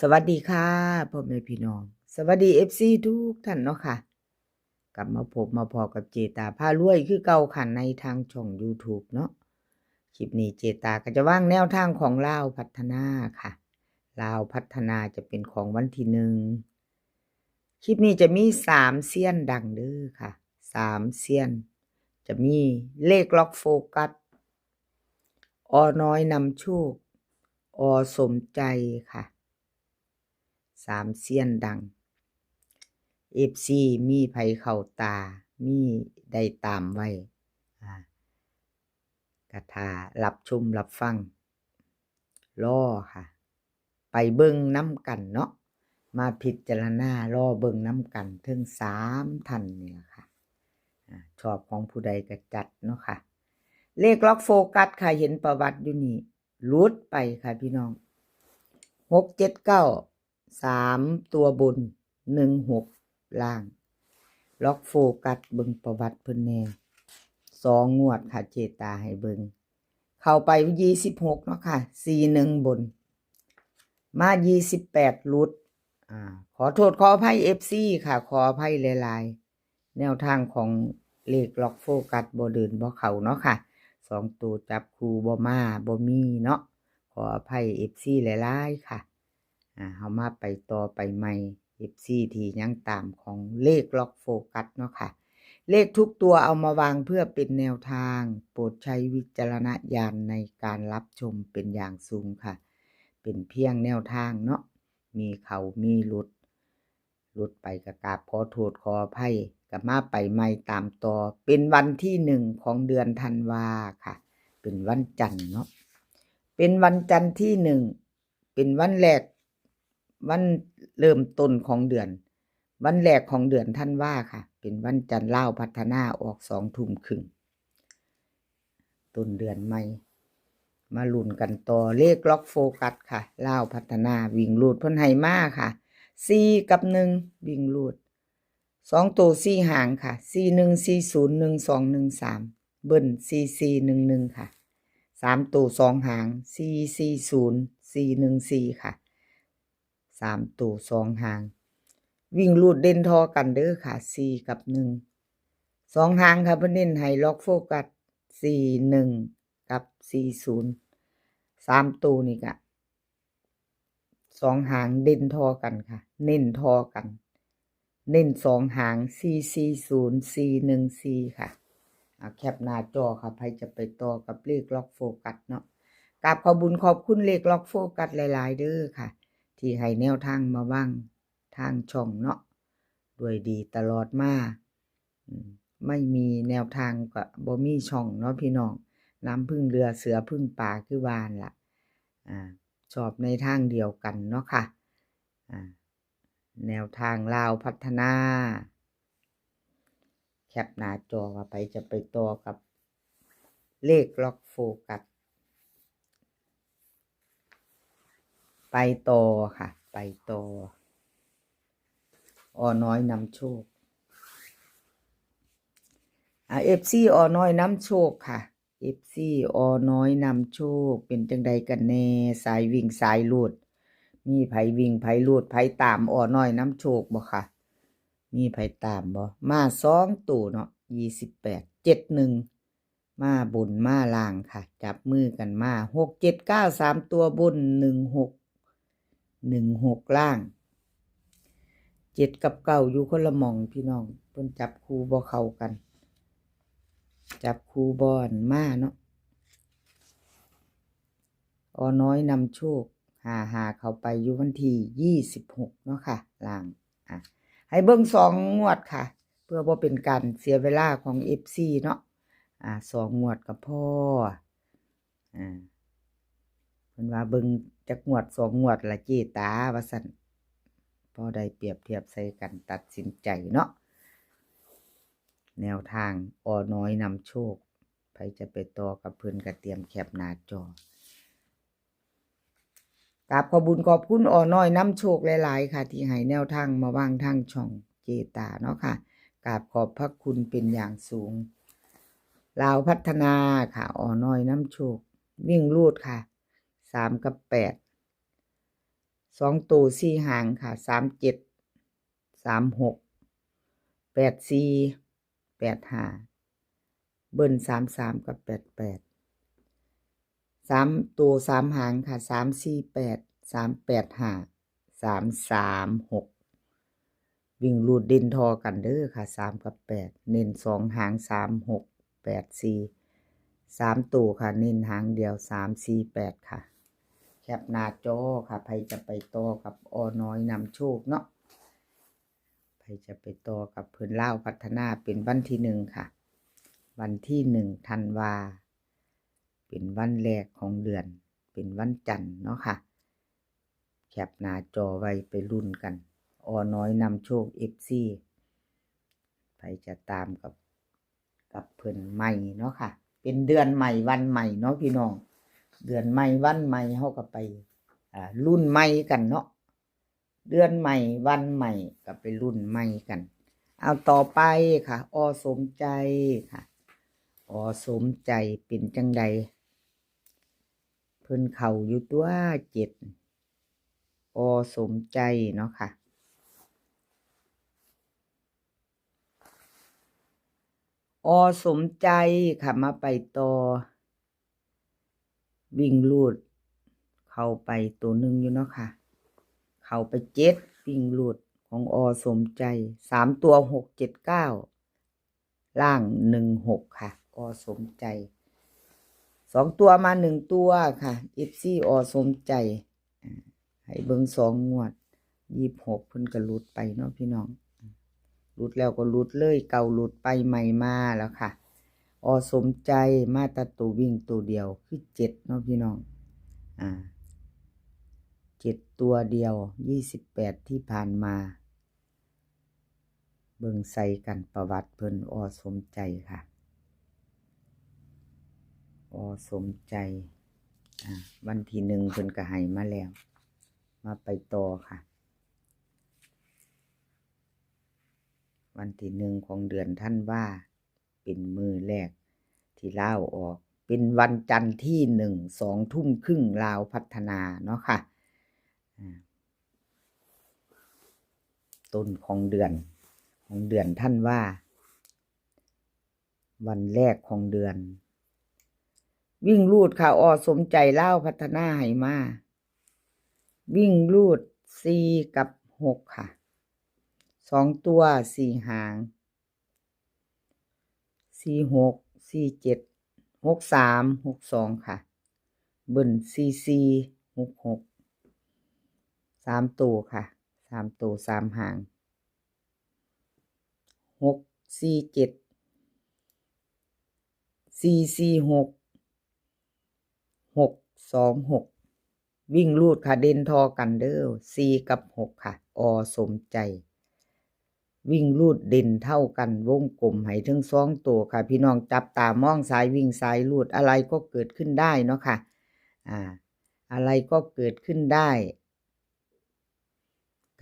สวัสดีค่ะพ่อแม่พี่น้องสวัสดีFCทุกท่านเนาะค่ะกลับมาพบมาพอกับเจตาพารวยคือเก่าค่ะในทางช่อง YouTube เนาะคลิปนี้เจตาก็จะว่างแนวทางของลาวพัฒนาค่ะลาวพัฒนาจะเป็นของวันที่1คลิปนี้จะมี3เซียนดังเด้อค่ะ3เซียนจะมีเลขล็อกโฟกัสอน้อยนำโชคอสมใจค่ะ3เซียนดัง FC มีไผเข้าตา มีได้ตามไว้ก็ท่ารับชมรับฟังรอค่ะ ไปเบิ่งนำกันเนาะมาพิจารณารอเบิ่งนำกันถึง3ท่านนี่ล่ะค่ะชอบของผู้ใดก็จัดเนาะค่ะ เลขล็อกโฟกัสค่ะเห็นประวัติอยู่นี่หลุดไปค่ะพี่น้อง679 3ตัวบน16ล่าง ล็อกโฟกัสเบิ่งประวัติเพิ่นแน่2งวดค่ะเจตาให้เบิ่งเข้าไป26เนาะค่ะ41บนมา28หลุดขอโทษขออภัย FC ค่ะขออภัยหลายๆแนวทางของเลขล็อกโฟกัสบ่เดินบ่เข้าเนาะค่ะ2ตัวจับคู่บ่มาบ่มีเนาะขออภัย FC หลายๆค่ะเฮามาไปต่อไปใหม่ FC ที่ยังตามของเลขล็อกโฟกัสเนาะค่ะเลขทุกตัวเอามาวางเพื่อเป็นแนวทางโปรดใช้วิจารณญาณในการรับชมเป็นอย่างสูงค่ะเป็นเพียงแนวทางเนาะมีเขามีหลุดไปก็กราบขอโทษขออภัยก็มาไปใหม่ตามต่อเป็นวันที่1ของเดือนธันวาค่ะเป็นวันจันทร์เนาะเป็นวันจันทร์ที่1เป็นวันแรกวันเริ่มต้นของเดือนวันแรกของเดือนธันวาค่ะเป็นวันจันทร์ลาวพัฒนาออก2 ทุ่มครึ่งต้นเดือนใหม่มาลุ้นกันต่อเลขล็อกโฟกัสค่ะลาวพัฒนาวิ่งรูดเพิ่นให้มาค่ะ4กับ1วิ่งรูด2ตัว4หางค่ะ41 40 12 13เบิ้ล4411ค่ะ3ตัว2หาง440 414ค่ะ3ตัว2หางวิ่งรูดเด่นทอกันเด้อค่ะ4กับ1 2หางค่ะเพิ่นเน้นให้ล็อกโฟกัส41กับ40 3ตัวนี่ก็2หางเด่นทอกันค่ะเน้นทอกันเน้น2หาง440 414ค่ะแคปหน้าจอค่ะใครจะไปต่อกับเลขล็อกโฟกัสเนาะกราบขอบคุญขอบคุณเลขล็อกโฟกัสหลายๆเด้อค่ะที่ให้แนวทางมาว่างทางช่องเนาะด้วยดีตลอดมาไม่มีแนวทางก็บ่มีช่องเนาะพี่น้องน้ำพึ่งเรือเสือพึ่งป่าคือวานล่ะชอบในทางเดียวกันเนาะค่ะแนวทางลาวพัฒนาแคปหน้าจอไปจะไปต่อกับเลขล็อกโฟกัสไปต่อค่ะไปต่อน้อยนำโชคFC น้อยนำโชคค่ะ FC น้อยนำโชคเป็นจังใดกันแน่สายวิ่งสายลูดมีไผวิ่งไผลูดไผตามน้อยนำโชคบ่ค่ะมีไผตามบ่มา2ตัวเนาะ28 71มาบนมาล่างค่ะจับมือกันมา6 7 9 3ตัวบน16ล่าง7กับ9อยู่คนละหม่องพี่น้องเพิ่นจับคู่บ่เข้ากันจับคู่บ่อนมาเนาะน้อยนำโชคหาเข้าไปอยู่วันที่26เนาะค่ะล่างให้เบิ่ง2งวดค่ะเพื่อบ่เป็นการเสียเวลาของ FC เนาะ2งวดก็พอเพิ่นว่าเบิ่งจักงวด2งวดละเจตาว่าซั่นพอได้เปรียบเทียบใส่กันตัดสินใจเนาะแนวทางน้อยนำโชคใครจะไปต่อกับเพิ่นก็เตรียมแคปหน้าจอกราบขอบุญขอบคุณน้อยนำโชคหลายๆค่ะที่ให้แนวทางมาวางทางช่องเจตาเนาะค่ะกราบขอบพระคุณเป็นอย่างสูงลาวพัฒนาค่ะน้อยนำโชควิ่งรูดค่ะ3กับ8 2ตัว4หางค่ะ37 36 84 85เบิ้ล33กับ88 3ตัว3หางค่ะ348 385 336วิ่งรูดเด่นทอกันเด้อค่ะ3กับ8เน้น2หาง36 84 3ตัวค่ะเน้นหางเดียว348ค่ะแคปหน้าจอค่ะใครจะไปต่อกับน้อยนำโชคเนาะใครจะไปต่อกับเพิ่นลาวพัฒนาเป็นวันที่1ค่ะวันที่1ธันวาเป็นวันแรกของเดือนเป็นวันจันทร์เนาะค่ะแคปหน้าจอไว้ไปรุ่นกันน้อยนำโชค FC ใครจะตามกับเพิ่นใหม่เนาะค่ะเป็นเดือนใหม่วันใหม่เนาะพี่น้องเดือนใหม่วันใหม่เฮาก็ไปรุ่นใหม่กันเนาะเดือนใหม่วันใหม่ก็ไปรุ่นใหม่กันเอาต่อไปค่ะสมใจค่ะสมใจเป็นจังใดเพิ่นเข้าอยู่ตัว7สมใจเนาะค่ะสมใจค่ะมาไปต่อวิ่งรูดเข้าไปตัวหนึ่งอยู่เนาะค่ะเข้าไป7วิ่งรูดของสมใจ3ตัว6 7 9ล่าง16ค่ะสมใจ2ตัวมา1ตัวค่ะ FC สมใจให้เบิ่ง2งวด26เพิ่นก็หลุดไปเนาะพี่น้องหลุดแล้วก็หลุดเลยเก่าหลุดไปใหม่มาแล้วค่ะสมใจมาแต่ตัววิ่งตัวเดียวคือ7เนาะพี่น้อง7ตัวเดียว28ที่ผ่านมาเบิ่งใส่กันประวัติเพิ่นสมใจค่ะสมใจวันที่1เพิ่นก็ให้มาแล้วมาไปต่อค่ะวันที่1ของเดือนธันวาเป็นมื้อแรกที่ลาวออกเป็นวันจันทร์ที่1 2 ทุ่มครึ่งลาวพัฒนาเนาะค่ะต้นของเดือนธันวาวันแรกของเดือนวิ่งรูดค่ะสมใจลาวพัฒนาให้มาวิ่งรูด4กับ6ค่ะ2ตัว4หาง46 47 63 62ค่ะเบิ้ล44 66 3ตัวค่ะ3ตัว3หาง6 47 446 626วิ่งรูดค่ะเด่นทอกันเด้อ4กับ6ค่ะสมใจวิ่งรูดเด่นเท่ากันวงกลมให้ถึง2ตัวค่ะพี่น้องจับตามองสายวิ่งสายรูดอะไรก็เกิดขึ้นได้เนาะค่ะอะไรก็เกิดขึ้นได้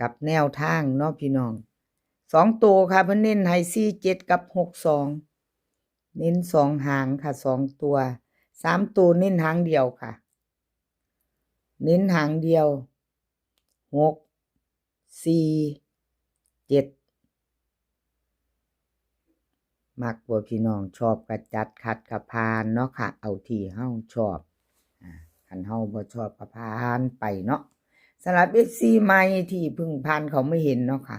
กับแนวทางเนาะพี่น้อง2ตัวค่ะเพิ่นเน้นให้47กับ62เน้น2หางค่ะ2ตัว3ตัวเน้นหางเดียวค่ะเน้นหางเดียว6 4 7มักบ่พี่น้องชอบกระจัดขัดกระพานเนาะค่ะเอาที่เฮาชอบคันเฮาบ่ชอบกระพานไปเนาะสำหรับ FC ใหม่ที่เพิ่งผ่านเขาไม่เห็นเนาะค่ะ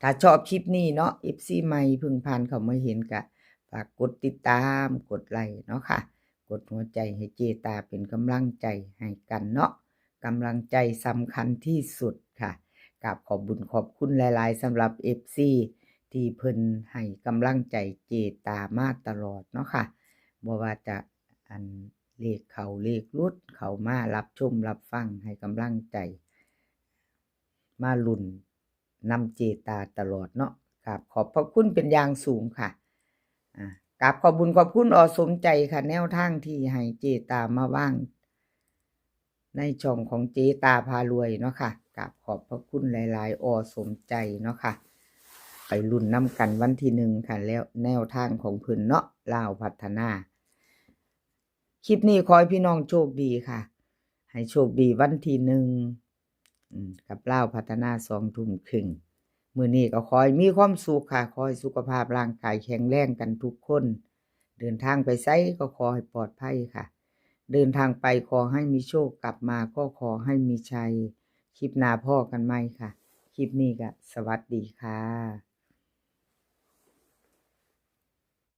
ถ้าชอบคลิปนี้เนาะ FC ใหม่เพิ่งผ่านเขาไม่เห็นก็ฝากกดติดตามกดไลค์เนาะค่ะกดหัวใจให้เจตาเป็นกำลังใจให้กันเนาะกำลังใจสำคัญที่สุดค่ะกับขอบบุญขอบคุณหลายๆสำหรับ FC ที่เพิ่นให้กำลังใจเจตามาตลอดเนาะค่ะบ่ว่าจะเลขเข้าเลขหลุดเข้ามารับชมรับฟังให้กำลังใจมาลุ้นนำเจตาตลอดเนาะครับขอบพระคุณเป็นอย่างสูงค่ะกับขอบบุญขอบคุณสมใจค่ะแนวทางที่ให้เจตามาว่างในช่องของเจตาพารวยเนาะค่ะกับขอบพระคุณหลายๆสมใจเนาะค่ะไปรุ่นน้ำกันวันที่1ค่ะแล้วแนวทางของเพิ่นเนาะลาวพัฒนาคลิปนี้ขอให้พี่น้องโชคดีค่ะให้โชคดีวันที่ กับลาวพัฒนา20:30มื้อนี้ก็ขอให้มีความสุขค่ะขอให้สุขภาพร่างกายแข็งแรงกันทุกคนเดินทางไปไสก็ขอให้ปลอดภัยค่ะเดินทางไปขอให้มีโชคกลับมาก็ขอให้มีชัยคลิปหน้าพ้อกันใหม่ค่ะคลิปนี้ก็สวัสดีค่ะ